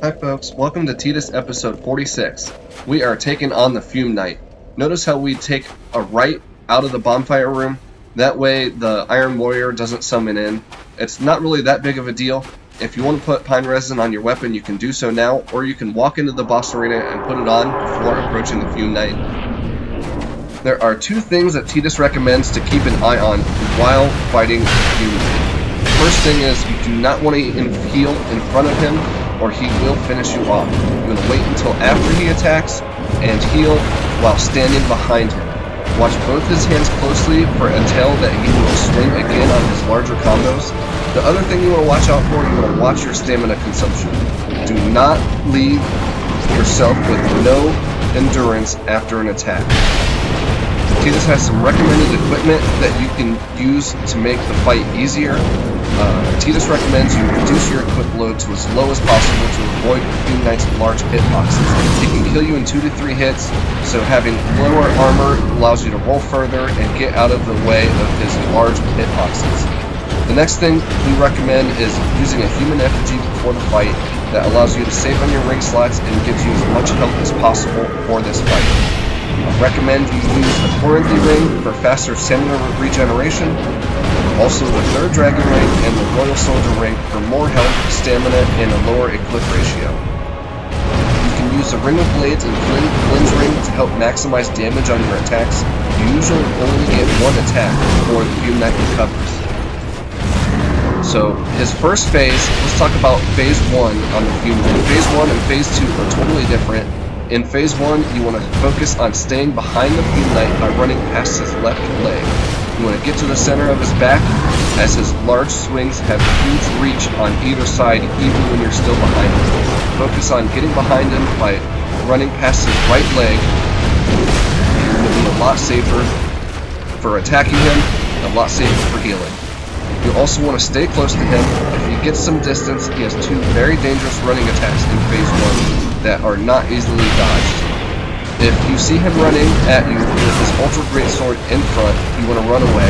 Hi folks, welcome to Tidus episode 46. We are taking on the Fume Knight. Notice how we take a right out of the bonfire room. That way the Iron Warrior doesn't summon in. It's not really that big of a deal. If you want to put pine resin on your weapon, you can do so now, or you can walk into the boss arena and put it on before approaching the Fume Knight. There are two things that Tidus recommends to keep an eye on while fighting the Fume Knight. First thing is you do not want to heal in front of him, or he will finish you off. You want to wait until after he attacks and heal while standing behind him. Watch both his hands closely for a tail that he will swing again on his larger combos. The other thing you want to watch out for, you want to watch your stamina consumption. Do not leave yourself with no endurance after an attack. Tidus has some recommended equipment that you can use to make the fight easier. Tidus recommends you reduce your equip load to as low as possible to avoid Fume Knight's large hitboxes. He can kill you in 2 to 3 hits, so having lower armor allows you to roll further and get out of the way of his large hitboxes. The next thing we recommend is using a human effigy before the fight that allows you to save on your ring slots and gives you as much health as possible for this fight. I recommend you use the Pilgrims Ring for faster stamina regeneration, also the third Dragon Ring and the Royal Soldier Ring for more health, stamina, and a lower equip ratio. You can use the Ring of Blades and Flynn's Ring to help maximize damage on your attacks. You usually only get one attack before the Fume Knight recovers. So, his first phase, let's talk about Phase 1 on the Fume Knight. Phase 1 and Phase 2 are totally different. In Phase 1, you want to focus on staying behind the Fume Knight by running past his left leg. You want to get to the center of his back, as his large swings have huge reach on either side even when you're still behind him. Focus on getting behind him by running past his right leg. You're going to be a lot safer for attacking him, a lot safer for healing. You also want to stay close to him. If he gets some distance, he has 2 very dangerous running attacks in Phase 1 that are not easily dodged. If you see him running at you with his Ultra Great Sword in front, you want to run away.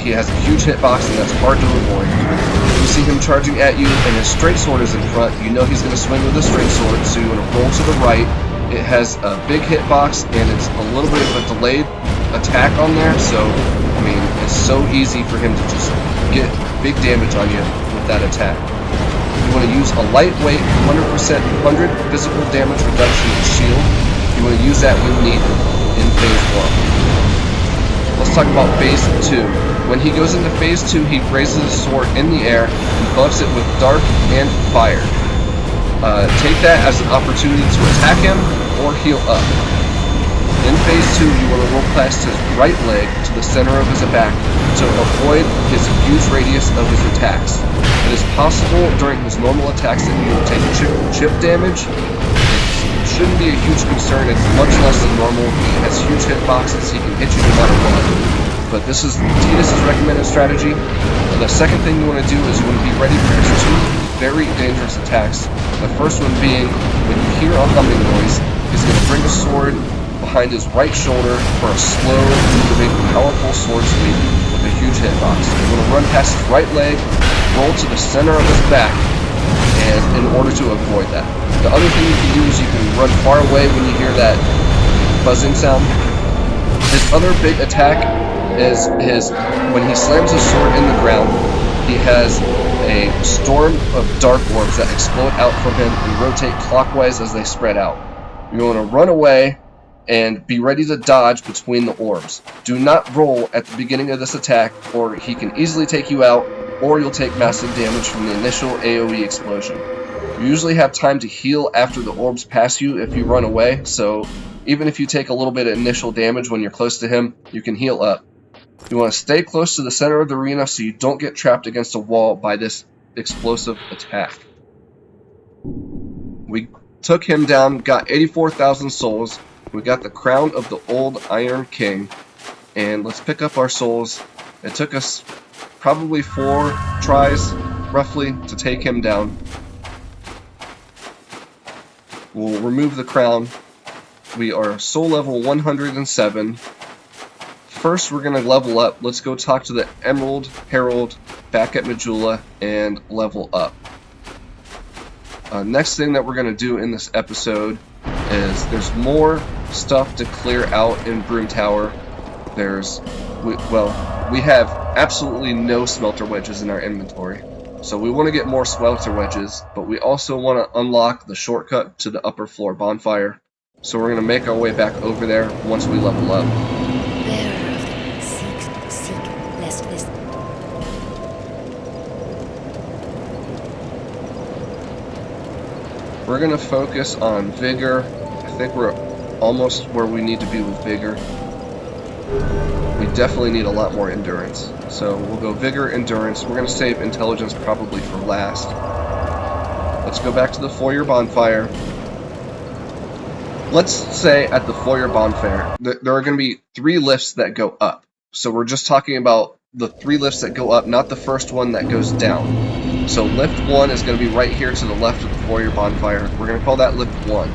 He has a huge hitbox and that's hard to avoid. If you see him charging at you and his Straight Sword is in front, you know he's going to swing with a Straight Sword, so you want to roll to the right. It has a big hitbox and it's a little bit of a delayed attack on there, so I mean, it's so easy for him to just get big damage on you with that attack. You want to use a lightweight 100% physical damage reduction shield. You want to use that when needed in Phase 1. Let's talk about Phase 2. When he goes into Phase 2, he raises his sword in the air and buffs it with dark and fire. Take that as an opportunity to attack him or heal up. In Phase 2, you want to roll past his right leg to the center of his back to avoid his huge radius of his attacks. It is possible during his normal attacks that he will take chip damage. It shouldn't be a huge concern, it's much less than normal. He has huge hitboxes, he can hit you no matter what. But this is Tidus' recommended strategy. And the second thing you want to do is you want to be ready for his 2 very dangerous attacks. The first one being, when you hear a humming noise, he's going to bring a sword behind his right shoulder for a slow, moving, powerful sword sweep with a huge hitbox. You want to run past his right leg, roll to the center of his back, and in order to avoid that. The other thing you can do is you can run far away when you hear that buzzing sound. His other big attack is when he slams his sword in the ground, he has a storm of dark orbs that explode out from him and rotate clockwise as they spread out. You want to run away and be ready to dodge between the orbs. Do not roll at the beginning of this attack, or he can easily take you out, or you'll take massive damage from the initial AoE explosion. You usually have time to heal after the orbs pass you if you run away, so even if you take a little bit of initial damage when you're close to him, you can heal up. You want to stay close to the center of the arena so you don't get trapped against a wall by this explosive attack. We took him down, got 84,000 souls. We got the crown of the old Iron King, and let's pick up our souls. It took us probably 4 tries, roughly, to take him down. We'll remove the crown. We are soul level 107. First, we're going to level up. Let's go talk to the Emerald Herald back at Majula and level up. Next thing that we're going to do in this episode is there's more stuff to clear out in Brume Tower. We have absolutely no smelter wedges in our inventory. So we want to get more smelter wedges, but we also want to unlock the shortcut to the Upper Floor Bonfire. So we're going to make our way back over there once we level up. We're going to focus on Vigor. I think we're almost where we need to be with Vigor. We definitely need a lot more Endurance. So we'll go Vigor, Endurance. We're going to save Intelligence probably for last. Let's go back to the Foyer Bonfire. Let's say at the Foyer Bonfire, there are going to be 3 lifts that go up. So we're just talking about the 3 lifts that go up, not the first one that goes down. So lift 1 is going to be right here to the left of the Foyer Bonfire. We're going to call that lift 1.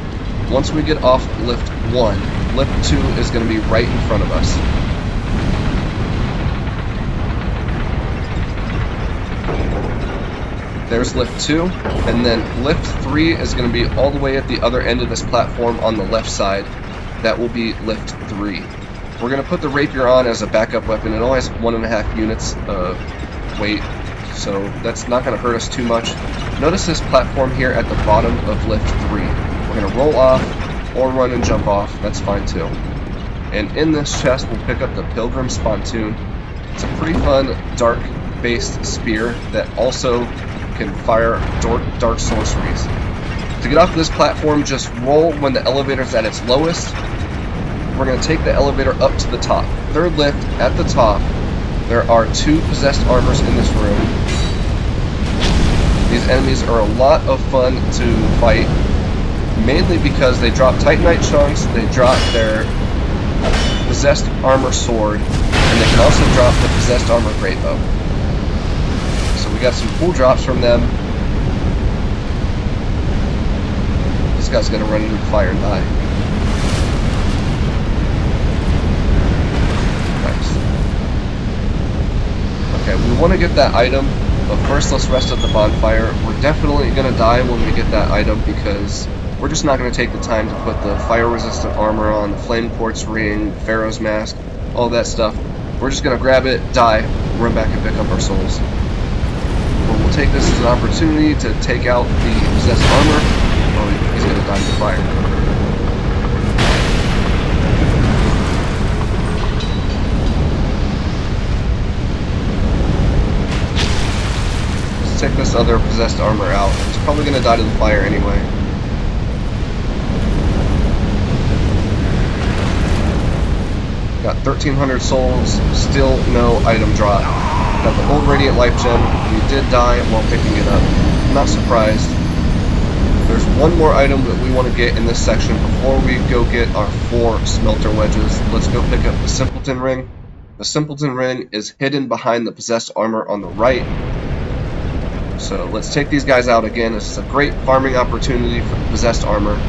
Once we get off lift 1, lift 2 is going to be right in front of us. There's lift 2, and then lift 3 is going to be all the way at the other end of this platform on the left side. That will be lift 3. We're going to put the rapier on as a backup weapon. It only has 1.5 units of weight, so that's not going to hurt us too much. Notice this platform here at the bottom of lift 3. We're going to roll off or run and jump off. That's fine too. And in this chest we'll pick up the Pilgrims Spontoon. It's a pretty fun dark-based spear that also can fire dark sorceries. To get off this platform, just roll when the elevator's at its lowest. We're going to take the elevator up to the top. Third lift at the top. There are 2 possessed armors in this room. These enemies are a lot of fun to fight, mainly because they drop Titanite chunks, they drop their possessed armor sword, and they can also drop the possessed armor great bow. So we got some cool drops from them. This guy's gonna run into the fire and die. Nice. Okay, we want to get that item, but first let's rest at the bonfire. We're definitely gonna die when we get that item because we're just not gonna take the time to put the fire-resistant armor on, the flame quartz ring, Pharaoh's mask, all that stuff. We're just gonna grab it, die, run back and pick up our souls. But we'll take this as an opportunity to take out the possessed armor. Oh, he's gonna die in the fire. Let's take this other possessed armor out. It's probably gonna die to the fire anyway. Got 1,300 souls, still no item drop. Got the old Radiant Life Gem. We did die while picking it up. Not surprised. There's one more item that we want to get in this section before we go get our 4 smelter wedges. Let's go pick up the Simpleton Ring. The Simpleton Ring is hidden behind the possessed armor on the right. So let's take these guys out again. This is a great farming opportunity for the possessed armor.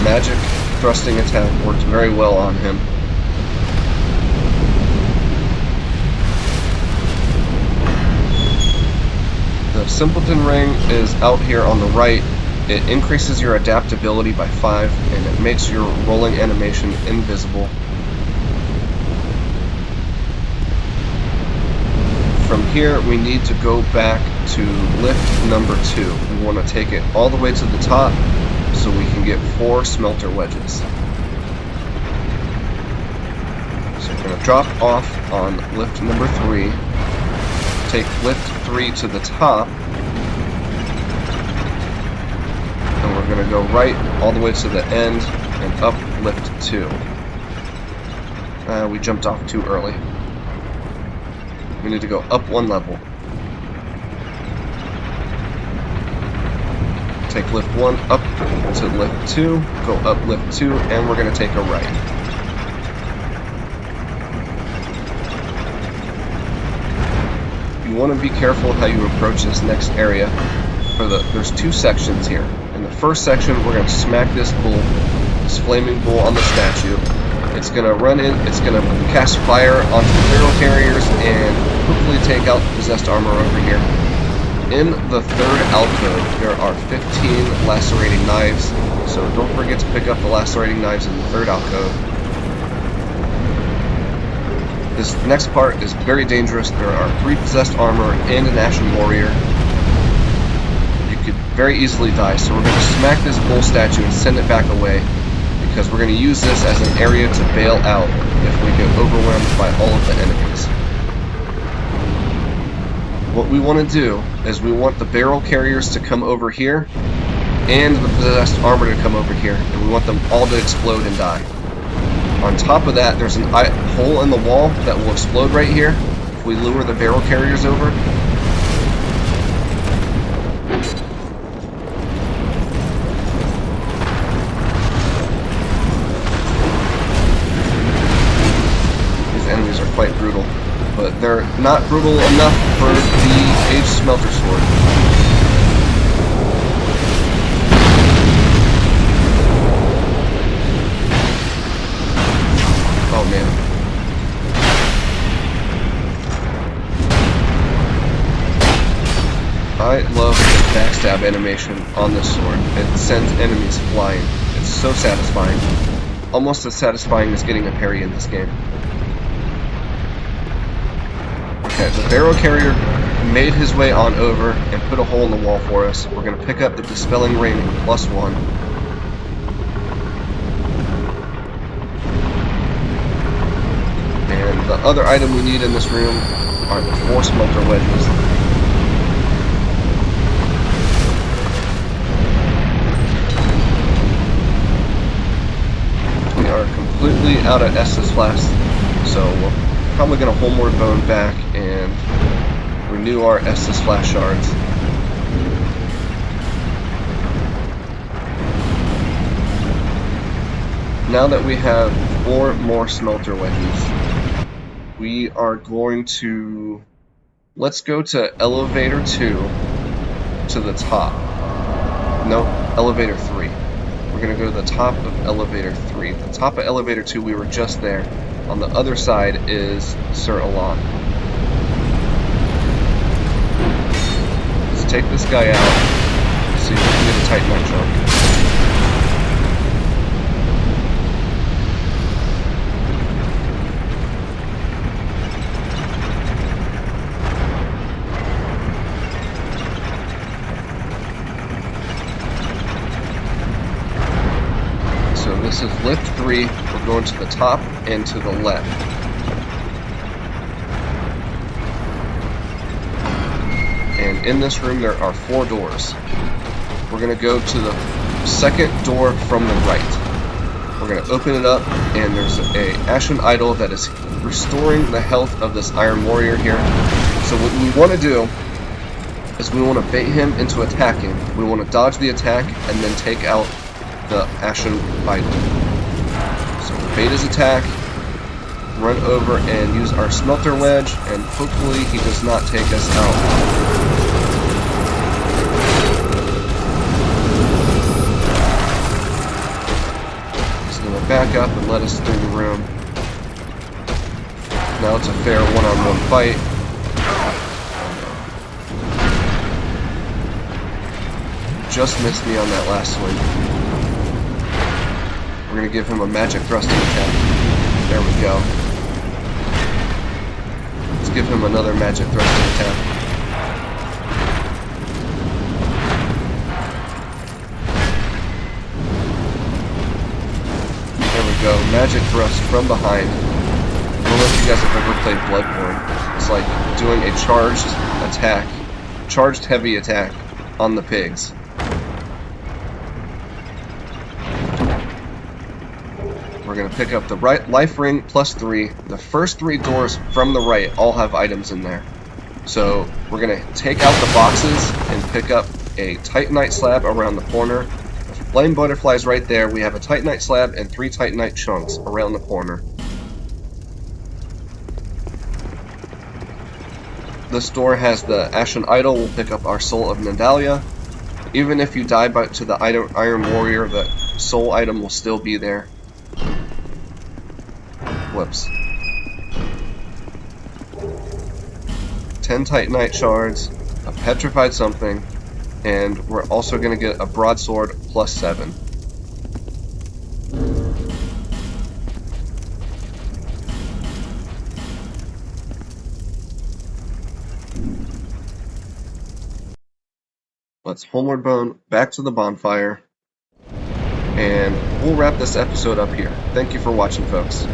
Magic thrusting attack worked very well on him. The Simpleton Ring is out here on the right. It increases your adaptability by 5 and it makes your rolling animation invisible. From here we need to go back to lift number 2. We want to take it all the way to the top so we can get 4 smelter wedges. So we're going to drop off on lift number 3, take lift 3 to the top, and we're going to go right all the way to the end and up lift 2. We jumped off too early. We need to go up 1 level. Take lift 1 up to lift 2, go up lift 2, and we're going to take a right. You want to be careful how you approach this next area. There's 2 sections here. In the first section, we're going to smack this bull this flaming bull on the statue. It's going to run in, it's going to cast fire onto the barrel carriers and hopefully take out the possessed armor over here. In the third alcove, there are 15 lacerating knives, so don't forget to pick up the lacerating knives in the third alcove. This next part is very dangerous. There are 3 possessed armor and an Ashen Warrior. You could very easily die, so we're going to smack this bull statue and send it back away, because we're going to use this as an area to bail out if we get overwhelmed by all of the enemies. What we want to do is we want the barrel carriers to come over here and the possessed armor to come over here, and we want them all to explode and die. On top of that, there's a hole in the wall that will explode right here if we lure the barrel carriers over. These enemies are quite brutal, but they're not brutal enough for the Age Smelter Sword. Oh man. I love the backstab animation on this sword. It sends enemies flying. It's so satisfying. Almost as satisfying as getting a parry in this game. Okay, the barrel carrier made his way on over and put a hole in the wall for us. We're going to pick up the Dispelling Ring +1. And the other item we need in this room are the 4 smelter wedges. We are completely out of Estus Flask, so we're probably going to Homeward Bone back and renew our Estus Flask shards. Now that we have 4 more smelter wedges, we are going to, let's go to elevator 2 to the top. No, elevator 3. We're going to go to the top of elevator 3. The top of elevator 2, we were just there. On the other side is Sir Alon. Let's take this guy out, see if we can get a Titanite chunk. This is lift 3, we're going to the top and to the left. And in this room there are 4 doors. We're going to go to the second door from the right. We're going to open it up, and there's a Ashen Idol that is restoring the health of this Iron Warrior here. So what we want to do is we want to bait him into attacking. We want to dodge the attack and then take out the Ashen Idol. So bait his attack, run over and use our smelter wedge, and hopefully he does not take us out. He's going to back up and let us through the room. Now it's a fair one-on-one fight. Just missed me on that last swing. We're going to give him a magic thrusting attack. There we go. Let's give him another magic thrusting attack. There we go. Magic thrust from behind. I don't know if you guys have ever played Bloodborne. It's like doing a charged attack, charged heavy attack on the pigs. We're going to pick up the right life ring +3. The first 3 doors from the right all have items in there. So we're going to take out the boxes and pick up a Titanite slab around the corner. The flame butterflies right there. We have a Titanite slab and 3 Titanite chunks around the corner. This door has the Ashen Idol. We'll pick up our Soul of Nandalia. Even if you die to the Iron Warrior, the soul item will still be there. Whoops. 10 Titanite shards, a petrified something, and we're also going to get a broadsword plus 7. Let's homeward bone back to the bonfire, and we'll wrap this episode up here. Thank you for watching, folks.